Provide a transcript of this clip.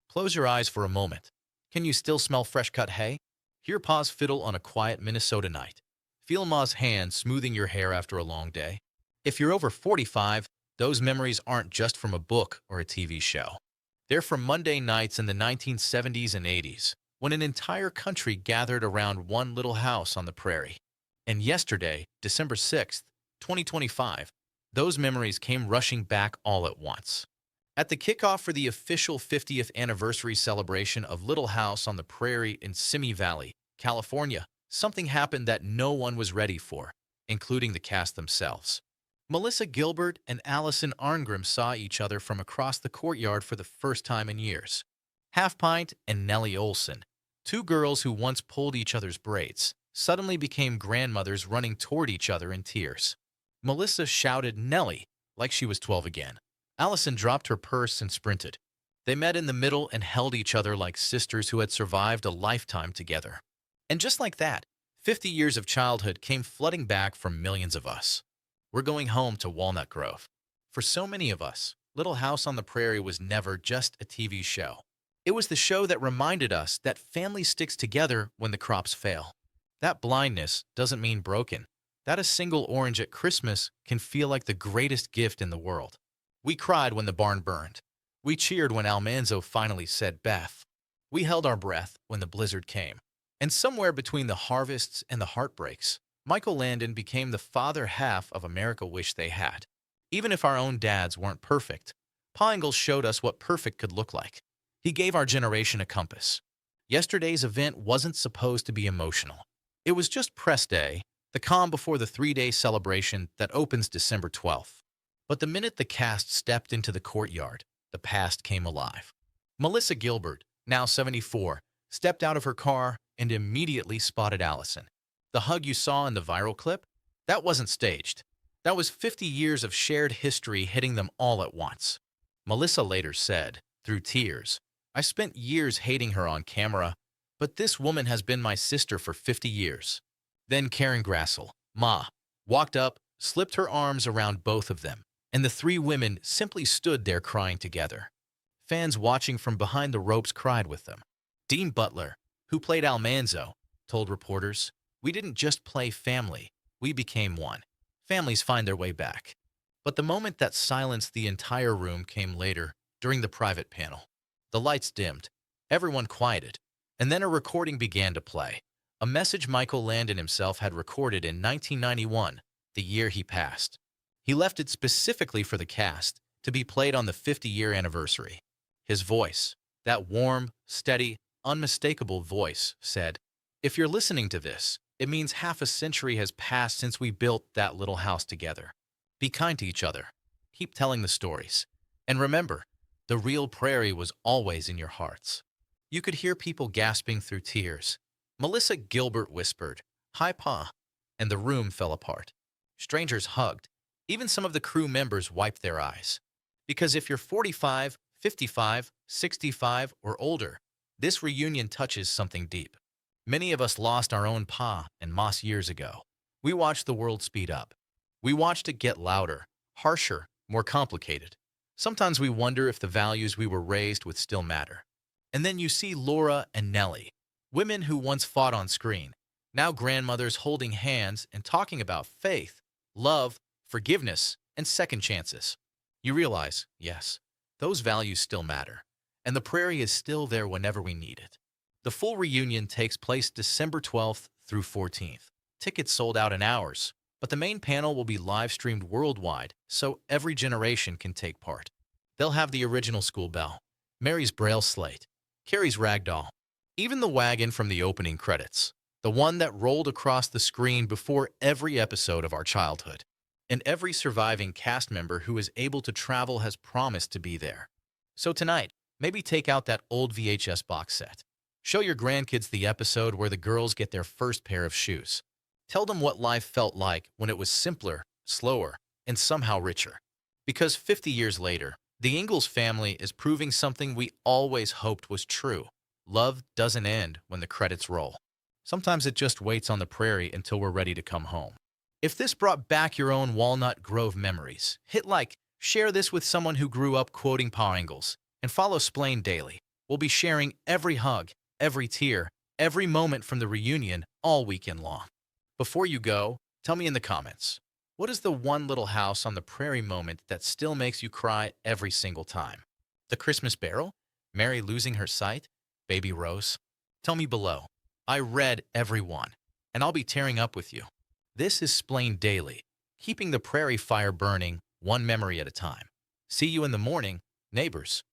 Close your eyes for a moment. Can you still smell fresh-cut hay? Hear Pa's fiddle on a quiet Minnesota night. Feel Ma's hand smoothing your hair after a long day. If you're over 45, those memories aren't just from a book or a TV show. They're from Monday nights in the 1970s and 80s, when an entire country gathered around one little house on the prairie. And yesterday, December 6th, 2025, those memories came rushing back all at once. At the kickoff for the official 50th anniversary celebration of Little House on the Prairie in Simi Valley, California, something happened that no one was ready for, including the cast themselves. Melissa Gilbert and Alison Arngrim saw each other from across the courtyard for the first time in years. Half Pint and Nellie Olson, two girls who once pulled each other's braids, suddenly became grandmothers running toward each other in tears. Melissa shouted Nellie like she was 12 again. Alison dropped her purse and sprinted. They met in the middle and held each other like sisters who had survived a lifetime together. And just like that, 50 years of childhood came flooding back from millions of us. We're going home to Walnut Grove. For so many of us, Little House on the Prairie was never just a TV show. It was the show that reminded us that family sticks together when the crops fail. That blindness doesn't mean broken. That a single orange at Christmas can feel like the greatest gift in the world. We cried when the barn burned. We cheered when Almanzo finally said Beth. We held our breath when the blizzard came. And somewhere between the harvests and the heartbreaks, Michael Landon became the father half of America wished they had. Even if our own dads weren't perfect, Pa Ingalls showed us what perfect could look like. He gave our generation a compass. Yesterday's event wasn't supposed to be emotional. It was just press day, the calm before the 3-day celebration that opens December 12th. But the minute the cast stepped into the courtyard, the past came alive. Melissa Gilbert, now 74, stepped out of her car and immediately spotted Alison. The hug you saw in the viral clip? That wasn't staged. That was 50 years of shared history hitting them all at once. Melissa later said, through tears, I spent years hating her on camera, but this woman has been my sister for 50 years. Then Karen Grassle, Ma, walked up, slipped her arms around both of them, and the three women simply stood there crying together. Fans watching from behind the ropes cried with them. Dean Butler, who played Almanzo, told reporters, we didn't just play family, we became one. Families find their way back. But the moment that silenced the entire room came later, during the private panel. The lights dimmed, everyone quieted, and then a recording began to play. A message Michael Landon himself had recorded in 1991, the year he passed. He left it specifically for the cast to be played on the 50-year anniversary. His voice, that warm, steady, unmistakable voice, said, if you're listening to this, it means half a century has passed since we built that little house together. Be kind to each other. Keep telling the stories. And remember, the real Prairie was always in your hearts. You could hear people gasping through tears. Melissa Gilbert whispered, Hi, Pa, and the room fell apart. Strangers hugged. Even some of the crew members wiped their eyes. Because if you're 45, 55, 65, or older, this reunion touches something deep. Many of us lost our own Pa and Mas years ago. We watched the world speed up. We watched it get louder, harsher, more complicated. Sometimes we wonder if the values we were raised with still matter. And then you see Laura and Nellie, women who once fought on screen, now grandmothers holding hands and talking about faith, love, forgiveness, and second chances. You realize, yes, those values still matter, and the Prairie is still there whenever we need it. The full reunion takes place December 12th through 14th. Tickets sold out in hours, but the main panel will be live-streamed worldwide, so every generation can take part. They'll have the original school bell, Mary's Braille slate, Carrie's ragdoll, even the wagon from the opening credits, the one that rolled across the screen before every episode of our childhood. And every surviving cast member who is able to travel has promised to be there. So tonight, maybe take out that old VHS box set. Show your grandkids the episode where the girls get their first pair of shoes. Tell them what life felt like when it was simpler, slower, and somehow richer. Because 50 years later, the Ingalls family is proving something we always hoped was true. Love doesn't end when the credits roll. Sometimes it just waits on the Prairie until we're ready to come home. If this brought back your own Walnut Grove memories, hit like, share this with someone who grew up quoting Pa Ingalls, and follow Splain daily. We'll be sharing every hug, every tear, every moment from the reunion all weekend long. Before you go, tell me in the comments, what is the one little house on the prairie moment that still makes you cry every single time? The Christmas Barrel? Mary losing her sight? Baby Rose? Tell me below. I read every one, and I'll be tearing up with you. This is Splain Daily, keeping the prairie fire burning, one memory at a time. See you in the morning, neighbors.